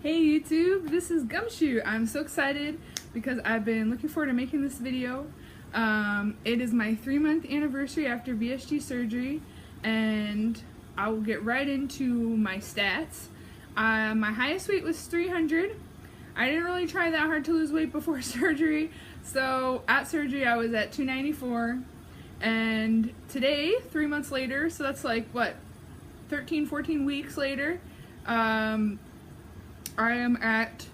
Hey YouTube, this is Gumshoe. I'm so excited because I've been looking forward to making this video. It is my 3-month anniversary after VSG surgery, and I will get right into my stats. My highest weight was 300. I didn't really try that hard to lose weight before surgery, so at surgery I was at 294, and today, 3 months later, so that's like what, 13-14 weeks later, I am at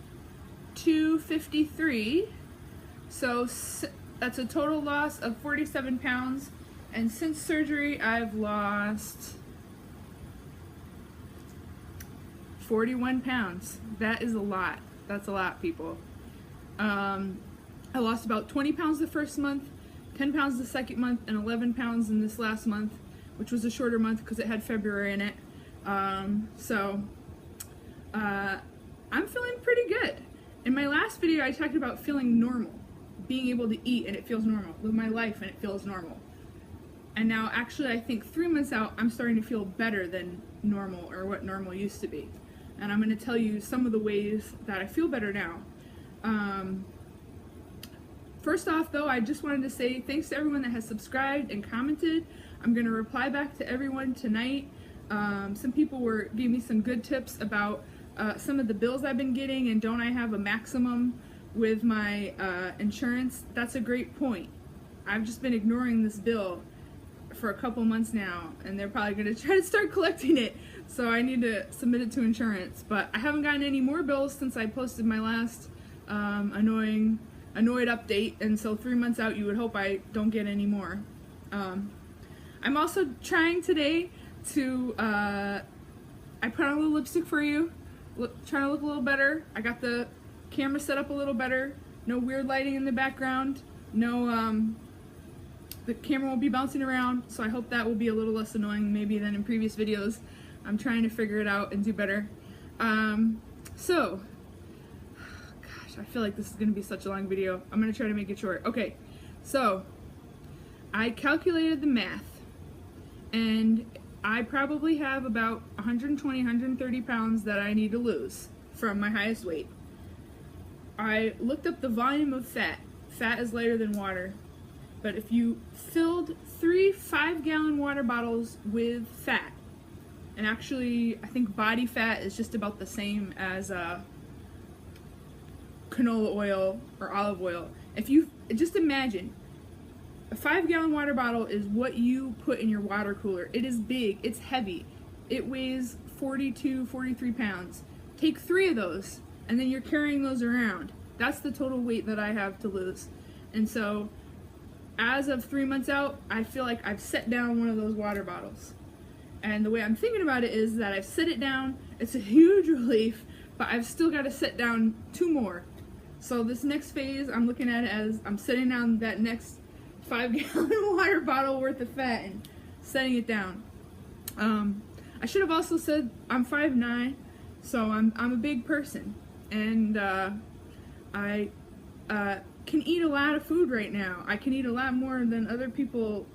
253, so that's a total loss of 47 pounds, and since surgery I've lost 41 pounds. That is a lot. That's a lot, people. I lost about 20 pounds the first month, 10 pounds the second month, and 11 pounds in this last month, which was a shorter month because it had February in it. I'm feeling pretty good. In my last video I talked about feeling normal, being able to eat and it feels normal, live my life and it feels normal. And now actually I think 3 months out I'm starting to feel better than normal, or what normal used to be. And I'm going to tell you some of the ways that I feel better now. First off though, I just wanted to say thanks to everyone that has subscribed and commented. I'm going to reply back to everyone tonight. Some people were giving me some good tips about some of the bills I've been getting, and don't I have a maximum with my insurance? That's a great point. I've just been ignoring this bill for a couple months now, and they're probably going to try to start collecting it, so I need to submit it to insurance. But I haven't gotten any more bills since I posted my last annoyed update, and so 3 months out you would hope I don't get any more. I'm also trying today to I put on a little lipstick for you, trying to look a little better. I got the camera set up a little better, no weird lighting in the background, no the camera won't be bouncing around, so I hope that will be a little less annoying maybe than in previous videos. I'm trying to figure it out and do better. So gosh, I feel like this is gonna be such a long video. I'm gonna try to make it short. Okay, so I calculated the math, and I probably have about 120, 130 pounds that I need to lose from my highest weight. I looked up the volume of fat. Fat is lighter than water. But if you filled 3 5-gallon water bottles with fat, and actually I think body fat is just about the same as canola oil or olive oil. If you just imagine, a 5-gallon water bottle is what you put in your water cooler. It is big, it's heavy, it weighs 42, 43 pounds. Take 3 of those, and then you're carrying those around. That's the total weight that I have to lose. And so, as of 3 months out, I feel like I've set down one of those water bottles. And the way I'm thinking about it is that I've set it down, it's a huge relief, but I've still got to set down 2 more. So this next phase, I'm looking at it as I'm setting down that next 5-gallon water bottle worth of fat and setting it down. I should have also said I'm 5'9", so I'm a big person, and I can eat a lot of food right now. I can eat a lot more than other people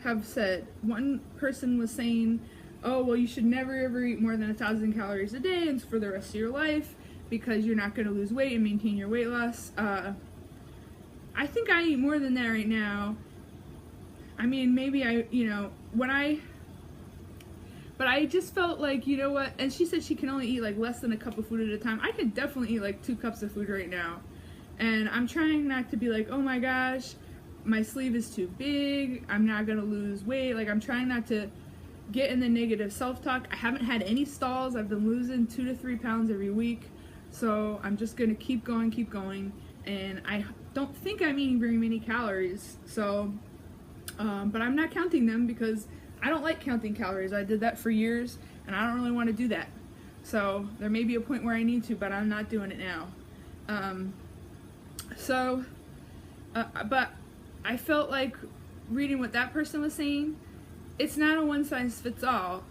have said. One person was saying, oh well, you should never ever eat more than 1,000 calories a day and for the rest of your life because you're not going to lose weight and maintain your weight loss. I think I eat more than that right now. I mean, maybe but I just felt like, you know what, and she said she can only eat like less than a cup of food at a time. I could definitely eat like 2 cups of food right now. And I'm trying not to be like, oh my gosh, my sleeve is too big, I'm not gonna lose weight. Like, I'm trying not to get in the negative self-talk. I haven't had any stalls. I've been losing 2 to 3 pounds every week. So I'm just gonna keep going. And I don't think I'm eating very many calories. So, but I'm not counting them because I don't like counting calories. I did that for years and I don't really want to do that. So there may be a point where I need to, but I'm not doing it now. But I felt like reading what that person was saying, it's not a one-size-fits-all.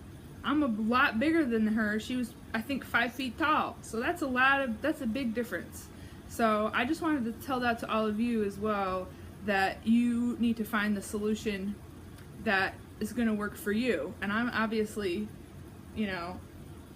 I'm a lot bigger than her. She was, I think, 5 feet tall. So that's a big difference. So I just wanted to tell that to all of you as well, that you need to find the solution that is going to work for you. And I'm obviously, you know,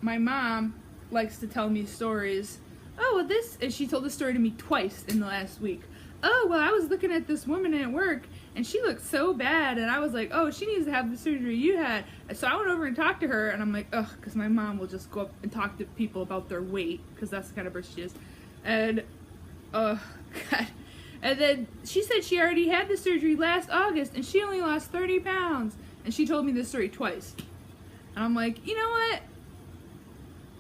my mom likes to tell me stories. Oh, well, and she told this story to me twice in the last week. Oh, well, I was looking at this woman at work, and she looked so bad, and I was like, oh, she needs to have the surgery you had. So I went over and talked to her, and I'm like, ugh, because my mom will just go up and talk to people about their weight, because that's the kind of person she is. And, oh, God. And then she said she already had the surgery last August, and she only lost 30 pounds. And she told me this story twice. And I'm like, you know what?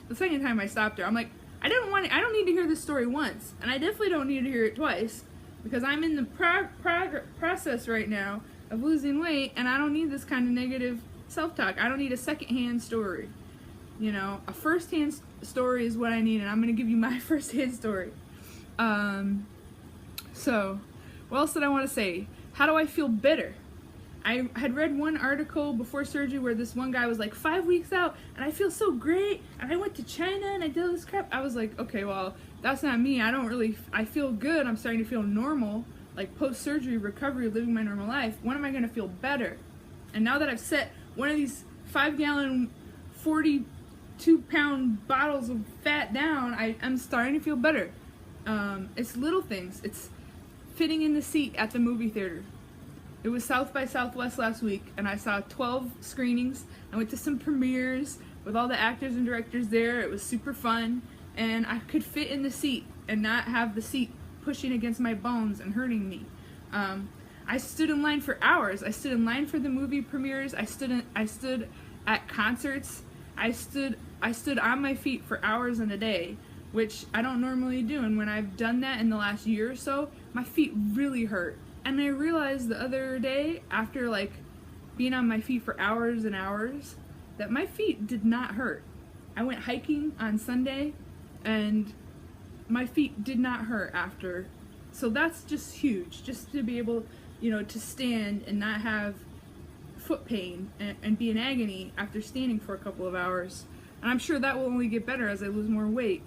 The second time I stopped her, I'm like, I don't need to hear this story once, and I definitely don't need to hear it twice, because I'm in the process right now of losing weight, and I don't need this kind of negative self-talk. I don't need a second-hand story. You know, a first-hand story is what I need, and I'm going to give you my first-hand story. So, what else did I want to say? How do I feel better? I had read one article before surgery where this one guy was like 5 weeks out, and I feel so great, and I went to China and I did all this crap. I was like, okay, well, that's not me. I feel good. I'm starting to feel normal, like post-surgery recovery, living my normal life. When am I going to feel better? And now that I've set one of these 5-gallon, 42-pound bottles of fat down, I'm starting to feel better. It's little things. It's fitting in the seat at the movie theater. It was South by Southwest last week, and I saw 12 screenings. I went to some premieres with all the actors and directors there. It was super fun, and I could fit in the seat and not have the seat pushing against my bones and hurting me. I stood in line for hours. I stood in line for the movie premieres. I stood at concerts. I stood on my feet for hours in a day, which I don't normally do. And when I've done that in the last year or so, my feet really hurt. And I realized the other day, after like being on my feet for hours and hours, that my feet did not hurt. I went hiking on Sunday, and my feet did not hurt after. So that's just huge, just to be able, you know, to stand and not have foot pain and be in agony after standing for a couple of hours. And I'm sure that will only get better as I lose more weight.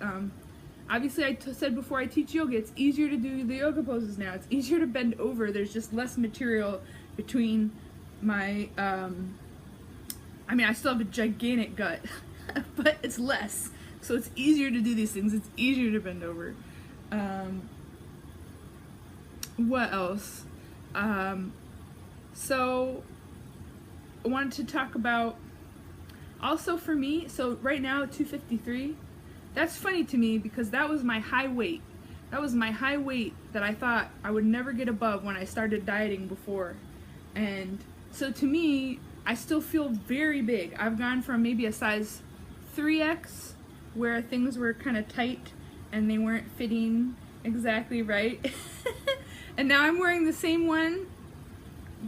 Obviously, I said before, I teach yoga, it's easier to do the yoga poses now. It's easier to bend over. There's just less material between my, I mean, I still have a gigantic gut, but it's less. So it's easier to do these things. It's easier to bend over. What else? So I wanted to talk about, also for me, so right now, 253, that's funny to me because that was my high weight. That was my high weight that I thought I would never get above when I started dieting before. And so to me, I still feel very big. I've gone from maybe a size 3X, where things were kind of tight and they weren't fitting exactly right. And now I'm wearing the same one,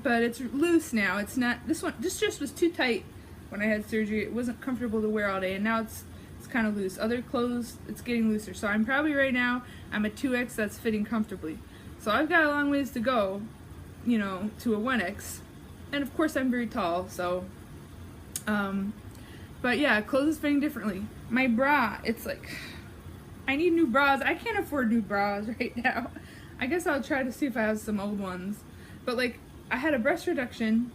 but it's loose now. It's not, this just was too tight when I had surgery. It wasn't comfortable to wear all day, and now it's kind of loose. Other clothes, it's getting looser. So I'm probably right now, I'm a 2X that's fitting comfortably. So I've got a long ways to go, you know, to a 1X. And of course I'm very tall, so, but yeah, clothes is fitting differently. My bra, it's like, I need new bras. I can't afford new bras right now. I guess I'll try to see if I have some old ones. But like, I had a breast reduction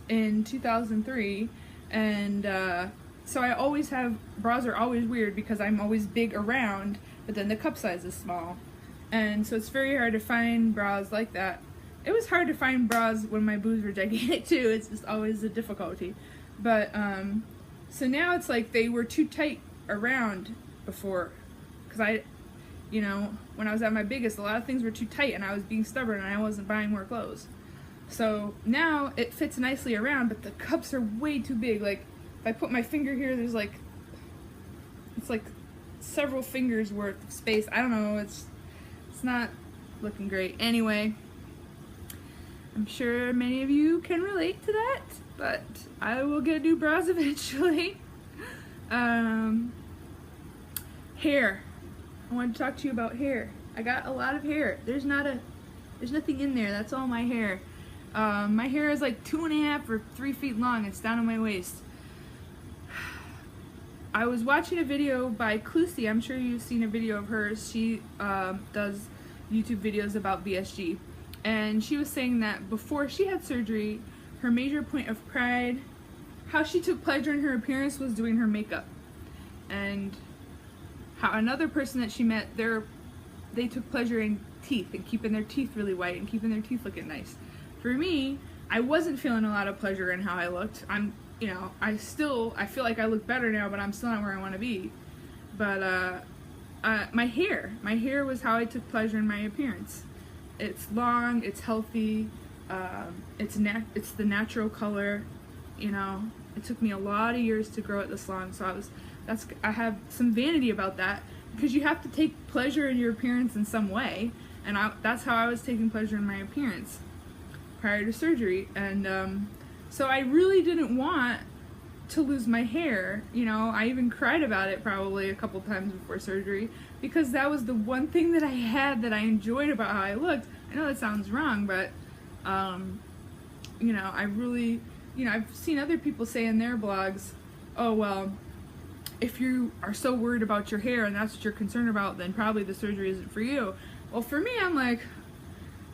in 2003, and so I always have, bras are always weird because I'm always big around, but then the cup size is small. And so it's very hard to find bras like that. It was hard to find bras when my boobs were gigantic too. It's just always a difficulty. But, so now it's like they were too tight around before. Because you know, when I was at my biggest, a lot of things were too tight and I was being stubborn and I wasn't buying more clothes. So now it fits nicely around, but the cups are way too big. Like, if I put my finger here, there's like, it's like several fingers worth of space. I don't know, it's not looking great. Anyway, I'm sure many of you can relate to that, but I will get new bras eventually. Hair. I wanted to talk to you about hair. I got a lot of hair. There's nothing in there. That's all my hair. My hair is like 2.5 or 3 feet long. It's down to my waist. I was watching a video by Clusie. I'm sure you've seen a video of hers. She does YouTube videos about VSG. And she was saying that before she had surgery, her major point of pride, how she took pleasure in her appearance, was doing her makeup. and how another person that she met, they took pleasure in teeth and keeping their teeth really white and keeping their teeth looking nice. For me, I wasn't feeling a lot of pleasure in how I looked. I feel like I look better now, but I'm still not where I want to be. But my hair was how I took pleasure in my appearance. It's long, it's healthy, it's the natural color. It took me a lot of years to grow it this long, so I have some vanity about that, because you have to take pleasure in your appearance in some way, and that's how I was taking pleasure in my appearance prior to surgery. And so I really didn't want to lose my hair. I even cried about it probably a couple times before surgery, because that was the one thing that I had that I enjoyed about how I looked. I know that sounds wrong, but I really, I've seen other people say in their blogs, oh well, if you are so worried about your hair and that's what you're concerned about, then probably the surgery isn't for you. Well, for me, I'm like,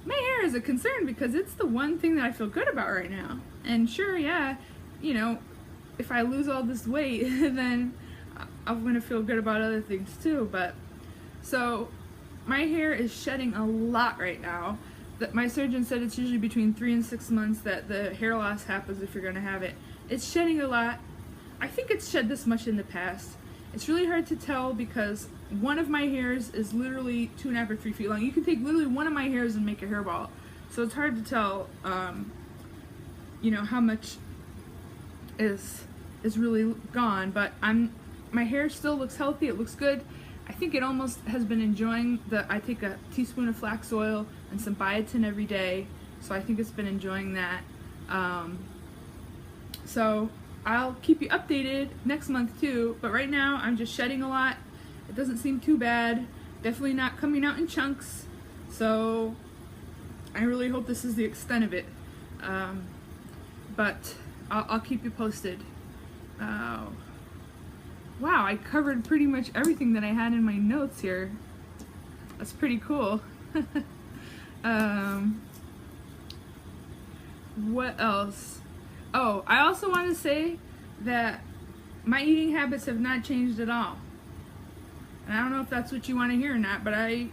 my hair is a concern because it's the one thing that I feel good about right now. And sure, yeah, if I lose all this weight, then I'm gonna feel good about other things too. But so my hair is shedding a lot right now. That my surgeon said it's usually between 3 and 6 months that the hair loss happens if you're gonna have it. It's shedding a lot. I think it's shed this much in the past. It's really hard to tell because one of my hairs is literally 2.5 or 3 feet long. You can take literally one of my hairs and make a hairball. So it's hard to tell, how much is really gone. But my hair still looks healthy. It looks good. I think it almost has been enjoying I take a teaspoon of flax oil and some biotin every day. So I think it's been enjoying that. So I'll keep you updated next month too, but right now I'm just shedding a lot. It doesn't seem too bad. Definitely not coming out in chunks. So I really hope this is the extent of it. But I'll keep you posted. Wow, I covered pretty much everything that I had in my notes here. That's pretty cool. What else? Oh, I also want to say that my eating habits have not changed at all. And I don't know if that's what you want to hear or not, but I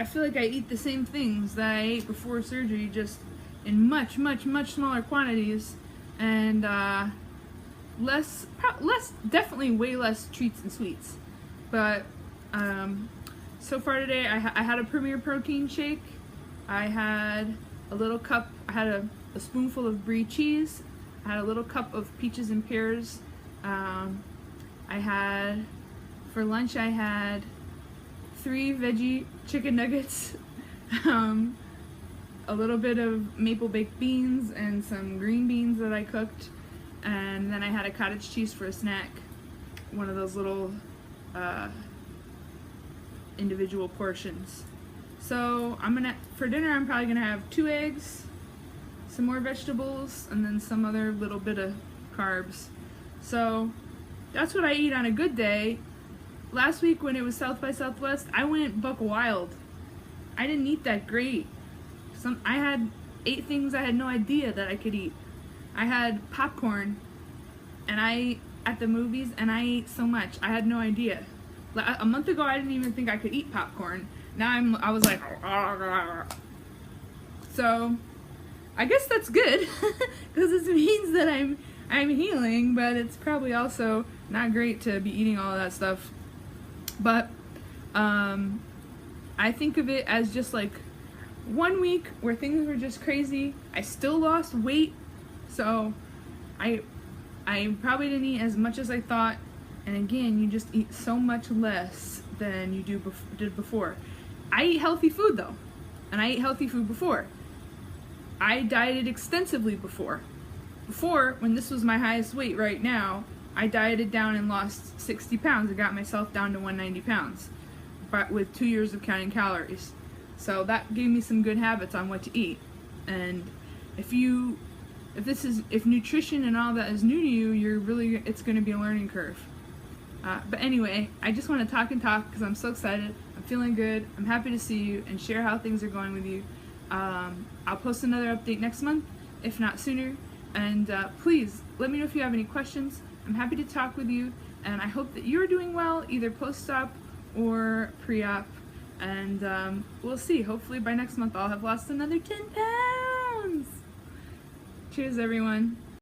feel like I eat the same things that I ate before surgery, just in much, much, much smaller quantities, and definitely way less treats and sweets. But so far today, I had a Premier Protein shake. I had a little cup. I had a spoonful of brie cheese. I had a little cup of peaches and pears. For lunch I had 3 veggie chicken nuggets, a little bit of maple baked beans and some green beans that I cooked, and then I had a cottage cheese for a snack, one of those little individual portions. So for dinner I'm probably gonna have 2 eggs, some more vegetables, and then some other little bit of carbs. So that's what I eat on a good day. Last week when it was South by Southwest, I went buck wild. I didn't eat that great. I had 8 things I had no idea that I could eat. I had popcorn, and at the movies, and I ate so much. I had no idea. A month ago, I didn't even think I could eat popcorn. Now I was like, so I guess that's good because it means that I'm healing, but it's probably also not great to be eating all of that stuff. But I think of it as just like 1 week where things were just crazy. I still lost weight, so I probably didn't eat as much as I thought. And again, you just eat so much less than you did before. I eat healthy food though, and I ate healthy food before. I dieted extensively before. Before, when this was my highest weight right now, I dieted down and lost 60 pounds. I got myself down to 190 pounds, but with 2 years of counting calories. So that gave me some good habits on what to eat. And if nutrition and all that is new to you, it's going to be a learning curve. But anyway, I just want to talk because I'm so excited. I'm feeling good. I'm happy to see you and share how things are going with you. I'll post another update next month, if not sooner. And please let me know if you have any questions. I'm happy to talk with you. and I hope that you're doing well, either post-op or pre-op, and we'll see. Hopefully by next month I'll have lost another 10 pounds. Cheers, everyone.